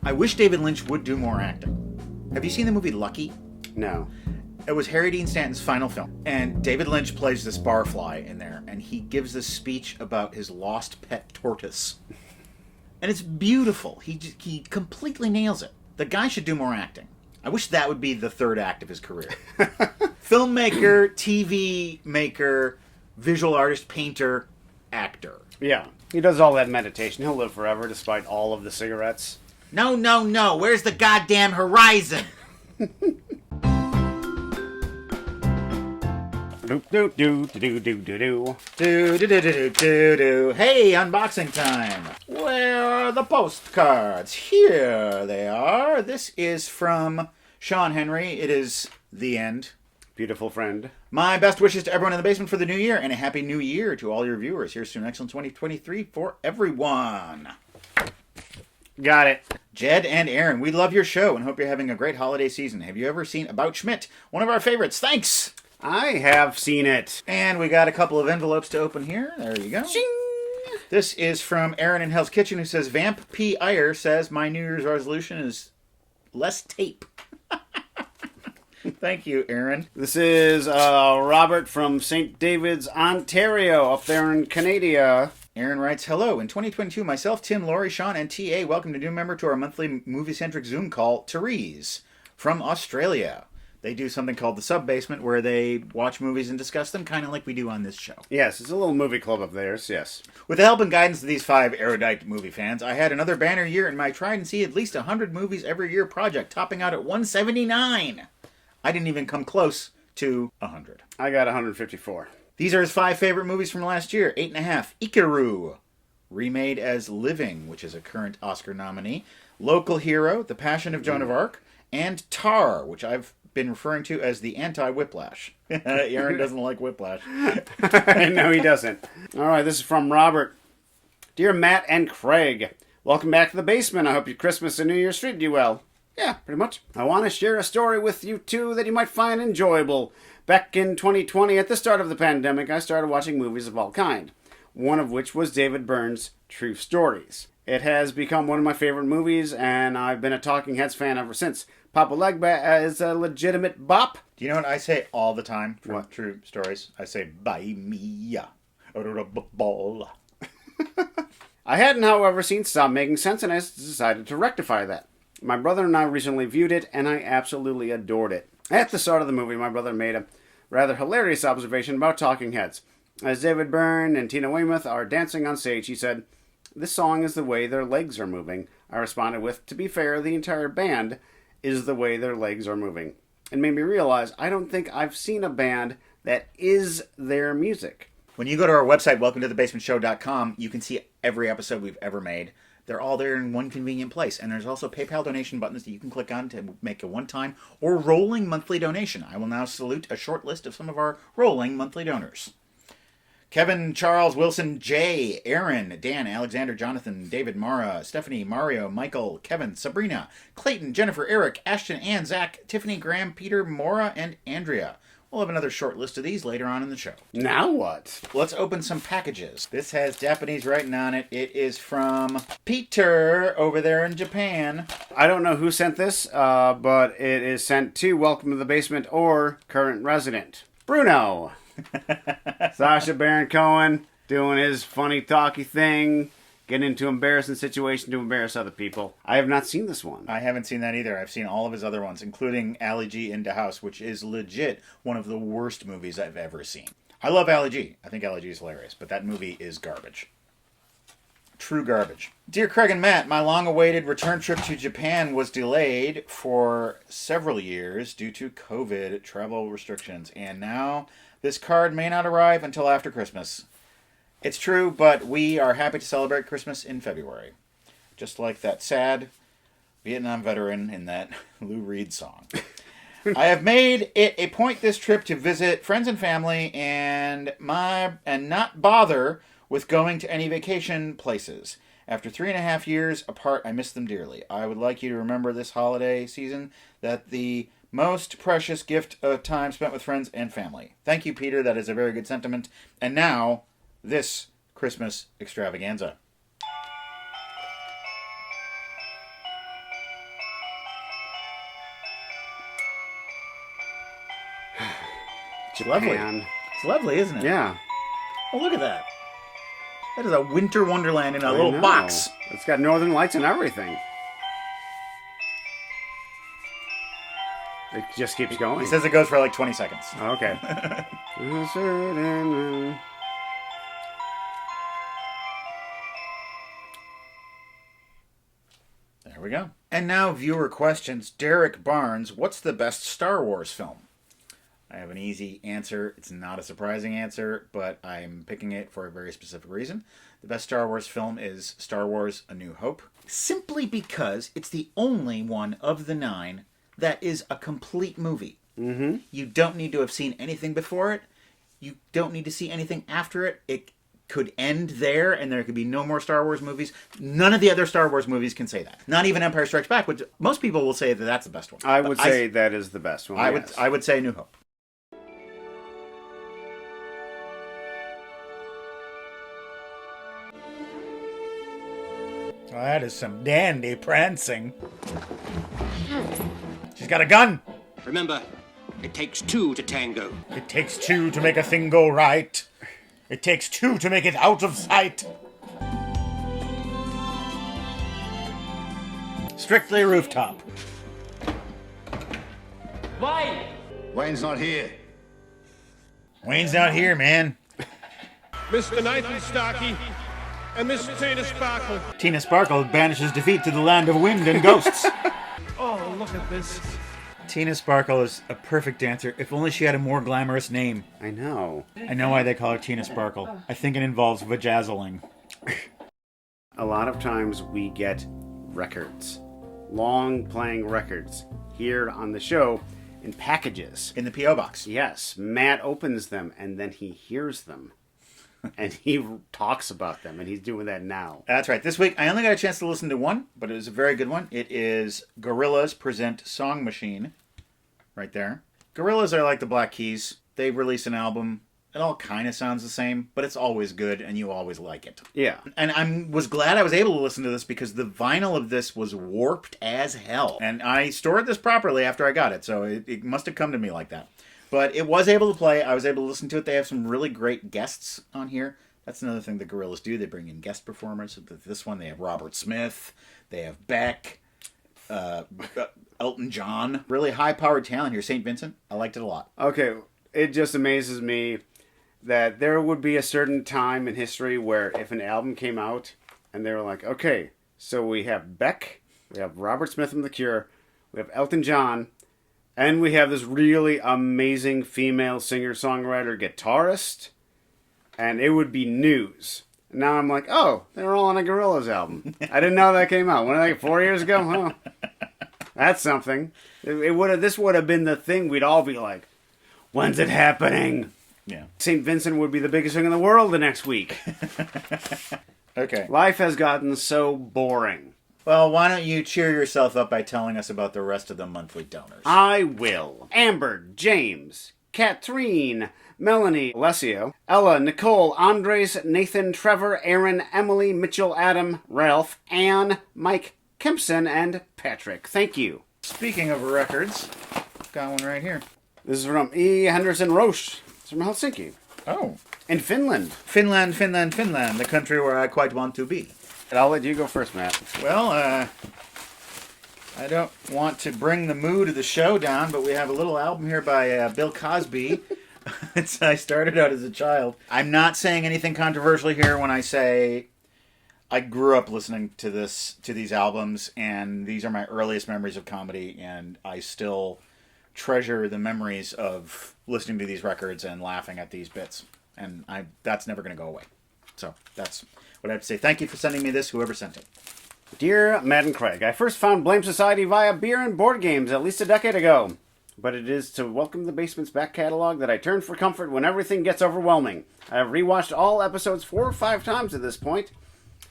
I wish David Lynch would do more acting. Have you seen the movie Lucky? No. It was Harry Dean Stanton's final film, and David Lynch plays this barfly in there, and he gives this speech about his lost pet tortoise. And it's beautiful. He completely nails it. The guy should do more acting. I wish that would be the third act of his career. Filmmaker, TV maker, visual artist, painter, actor. Yeah. He does all that meditation. He'll live forever despite all of the cigarettes. No, no, no. Where's the goddamn horizon? Do do do do do do do. Do do do do do do. Hey, unboxing time. Where are the postcards? Here they are. This is from Sean Henry. It is the end. Beautiful friend. My best wishes to everyone in the basement for the new year, and a happy new year to all your viewers. Here's to an excellent 2023 for everyone. Got it. Jed and Aaron, we love your show and hope you're having a great holiday season. Have you ever seen About Schmidt? One of our favorites. Thanks. I have seen it. And we got a couple of envelopes to open here. There you go. Ching. This is from Aaron in Hell's Kitchen, who says, Vamp P. Iyer says, my New Year's resolution is less tape. Thank you, Aaron. This is Robert from St. David's, Ontario, up there in Canada. Aaron writes, hello. In 2022, myself, Tim, Lori, Sean, and TA welcomed a new member to our monthly movie-centric Zoom call, Therese, from Australia. They do something called the Sub-Basement, where they watch movies and discuss them, kind of like we do on this show. Yes, it's a little movie club of theirs, yes. With the help and guidance of these 5 erudite movie fans, I had another banner year in my try and see at least 100 movies every year project, topping out at 179. I didn't even come close to 100. I got 154. These are his 5 favorite movies from last year. 8.5, Ikaru, remade as Living, which is a current Oscar nominee. Local Hero, The Passion of Joan of Arc. And Tar, which I've been referring to as the anti-Whiplash. Aaron doesn't like Whiplash. No, he doesn't. All right, this is from Robert. Dear Matt and Craig, welcome back to the basement. I hope your Christmas and New Year's treated you well. Yeah, pretty much. I want to share a story with you, too, that you might find enjoyable. Back in 2020, at the start of the pandemic, I started watching movies of all kind, one of which was David Byrne's True Stories. It has become one of my favorite movies, and I've been a Talking Heads fan ever since. Papa Legba is a legitimate bop. Do you know what I say all the time from What? True Stories? I say, buy me a ball. I hadn't, however, seen Stop Making Sense, and I decided to rectify that. My brother and I recently viewed it, and I absolutely adored it. At the start of the movie, my brother made a rather hilarious observation about Talking Heads. As David Byrne and Tina Weymouth are dancing on stage, he said, "This song is the way their legs are moving." I responded with, "To be fair, the entire band is the way their legs are moving." It made me realize I don't think I've seen a band that is their music. When you go to our website, welcometothebasementshow.com, you can see every episode we've ever made. They're all there in one convenient place. And there's also PayPal donation buttons that you can click on to make a one-time or rolling monthly donation. I will now salute a short list of some of our rolling monthly donors. Kevin, Charles, Wilson, Jay, Aaron, Dan, Alexander, Jonathan, David, Mara, Stephanie, Mario, Michael, Kevin, Sabrina, Clayton, Jennifer, Eric, Ashton, Ann, Zach, Tiffany, Graham, Peter, Maura, and Andrea. We'll have another short list of these later on in the show. Now what? Let's open some packages. This has Japanese writing on it. It is from Peter over there in Japan. I don't know who sent this, but it is sent to Welcome to the Basement or Current Resident. Bruno. Sacha Baron Cohen doing his funny talky thing, getting into embarrassing situation to embarrass other people. I have not seen this one. I haven't seen that either. I've seen all of his other ones, including Ali G Into House, which is legit one of the worst movies I've ever seen. I love Ali G. I think Ali G is hilarious, but that movie is garbage. True garbage. Dear Craig and Matt, my long-awaited return trip to Japan was delayed for several years due to COVID travel restrictions, and now this card may not arrive until after Christmas. It's true, but we are happy to celebrate Christmas in February. Just like that sad Vietnam veteran in that Lou Reed song. I have made it a point this trip to visit friends and family and not bother with going to any vacation places. After 3.5 years apart, I miss them dearly. I would like you to remember this holiday season that the most precious gift of time spent with friends and family. Thank you, Peter. That is a very good sentiment. And now, this Christmas extravaganza. It's lovely. Japan. It's lovely, isn't it? Yeah. Oh, look at that. That is a winter wonderland in a I little know. box. It's got northern lights and everything. It just keeps going. It says it goes for like 20 seconds. Okay. There we go. And now viewer questions. Derek Barnes, what's the best Star Wars film? I have an easy answer. It's not a surprising answer, but I'm picking it for a very specific reason. The best Star Wars film is Star Wars A New Hope, simply because it's the only one of the 9 that is a complete movie. Mm-hmm. You don't need to have seen anything before it. You don't need to see anything after it. It could end there, and there could be no more Star Wars movies. None of the other Star Wars movies can say that. Not even Empire Strikes Back, which most people will say that that's the best one. I would say that is the best one. I would say New Hope. Well, that is some dandy prancing. She's got a gun. Remember, it takes 2 to tango. It takes 2 to make a thing go right. It takes 2 to make it out of sight. Strictly Rooftop. Why? Wayne's not here. Wayne's not here, man. Mr. Nathan Starkey and Miss Tina Sparkle. Tina Sparkle banishes defeat to the land of wind and ghosts. Oh, look at this. Tina Sparkle is a perfect dancer. If only she had a more glamorous name. I know. I know why they call her Tina Sparkle. I think it involves vajazzling. A lot of times we get records, long playing records, here on the show in packages. In the P.O. box. Yes, Matt opens them and then he hears them. And he talks about them, and he's doing that now. That's right. This week, I only got a chance to listen to one, but it was a very good one. It is Gorillaz Present Song Machine. Right there. Gorillaz are like the Black Keys. They release an album. It all kind of sounds the same, but it's always good, and you always like it. Yeah. And I was glad I was able to listen to this because the vinyl of this was warped as hell. And I stored this properly after I got it, so it must have come to me like that. But it was able to play. I was able to listen to it. They have some really great guests on here. That's another thing the Gorillaz do. They bring in guest performers. This one, they have Robert Smith. They have Beck. Elton John. Really high-powered talent here. St. Vincent. I liked it a lot. Okay, it just amazes me that there would be a certain time in history where if an album came out and they were like, okay, so we have Beck, we have Robert Smith from The Cure, we have Elton John, and we have this really amazing female singer-songwriter guitarist, and it would be news. Now I'm like, oh, they're all on a Gorillaz album. I didn't know that came out. When, like 4 years ago? Huh. That's something. This would have been the thing. We'd all be like, when's it happening? Yeah. St. Vincent would be the biggest thing in the world the next week. Okay. Life has gotten so boring. Well, why don't you cheer yourself up by telling us about the rest of the monthly donors? I will. Amber, James, Katrine, Melanie, Alessio, Ella, Nicole, Andres, Nathan, Trevor, Aaron, Emily, Mitchell, Adam, Ralph, Anne, Mike, Kempson, and Patrick. Thank you. Speaking of records, got one right here. This is from E. Henderson Roche. It's from Helsinki. Oh. In Finland. Finland, the country where I quite want to be. And I'll let you go first, Matt. Well, I don't want to bring the mood of the show down, but we have a little album here by Bill Cosby. I started out as a child. I'm not saying anything controversial here when I say I grew up listening to these albums, and these are my earliest memories of comedy, and I still treasure the memories of listening to these records and laughing at these bits. And that's never going to go away. So that's what I have to say. Thank you for sending me this, whoever sent it. Dear Matt and Craig, I first found Blame Society via beer and board games at least a decade ago. But it is to welcome the Basement's back catalog that I turn for comfort when everything gets overwhelming. I have rewatched all episodes 4 or 5 times at this point.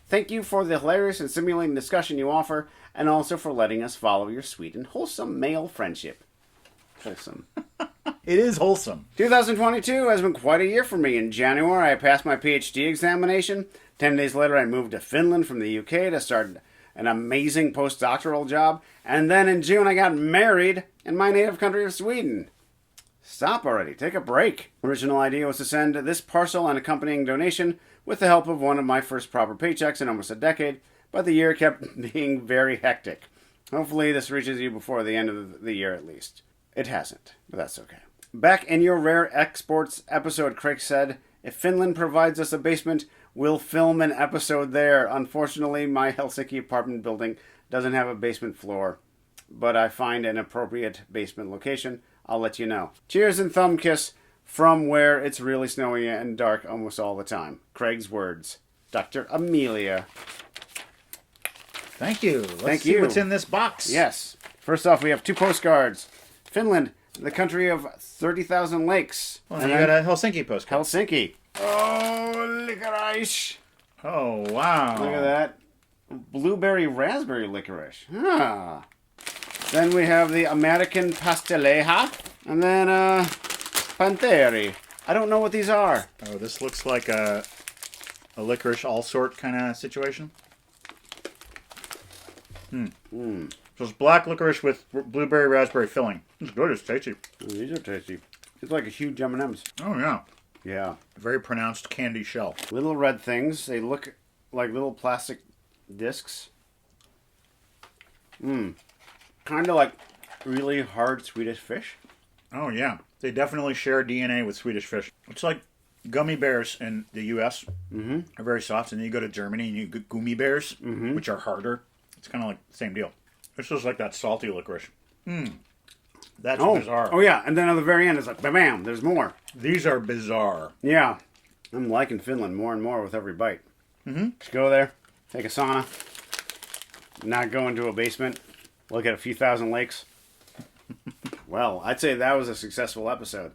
Thank you for the hilarious and stimulating discussion you offer, and also for letting us follow your sweet and wholesome male friendship. Wholesome. It is wholesome. 2022 has been quite a year for me. In January, I passed my PhD examination. 10 days later, I moved to Finland from the UK to start an amazing postdoctoral job. And then in June, I got married in my native country of Sweden. Stop already. Take a break. Original idea was to send this parcel and accompanying donation with the help of one of my first proper paychecks in almost a decade, but the year kept being very hectic. Hopefully this reaches you before the end of the year at least. It hasn't, but that's okay. Back in your Rare Exports episode, Craig said, if Finland provides us a basement, we'll film an episode there. Unfortunately, my Helsinki apartment building doesn't have a basement floor, but I find an appropriate basement location. I'll let you know. Cheers and thumb kiss from where it's really snowy and dark almost all the time. Craig's words. Dr. Amelia. Thank you. Let's see what's in this box. Yes. First off, we have 2 postcards. Finland, the country of 30,000 lakes. Well, and you got a Helsinki postcard. Helsinki. Oh, licorice. Oh, wow. Look at that. Blueberry raspberry licorice. Ah. Then we have the American Pasteleja. And then, Panteri. I don't know what these are. Oh, this looks like a licorice all sort kind of situation. So it's black licorice with blueberry raspberry filling. It's good. It's tasty. Oh, these are tasty. It's like a huge M&M's. Oh, yeah. Yeah. Very pronounced candy shell. Little red things. They look like little plastic discs. Kind of like really hard Swedish fish. Oh, yeah. They definitely share DNA with Swedish fish. It's like gummy bears in the U.S. Are very soft, and then you go to Germany and you get gummy bears, which are harder. It's kind of like the same deal. It's just like that salty licorice. That's bizarre. Oh, yeah. And then at the very end, it's like, bam, there's more. These are bizarre. Yeah. I'm liking Finland more and more with every bite. Just go there, take a sauna, not go into a basement, look at a few thousand lakes. Well, I'd say that was a successful episode.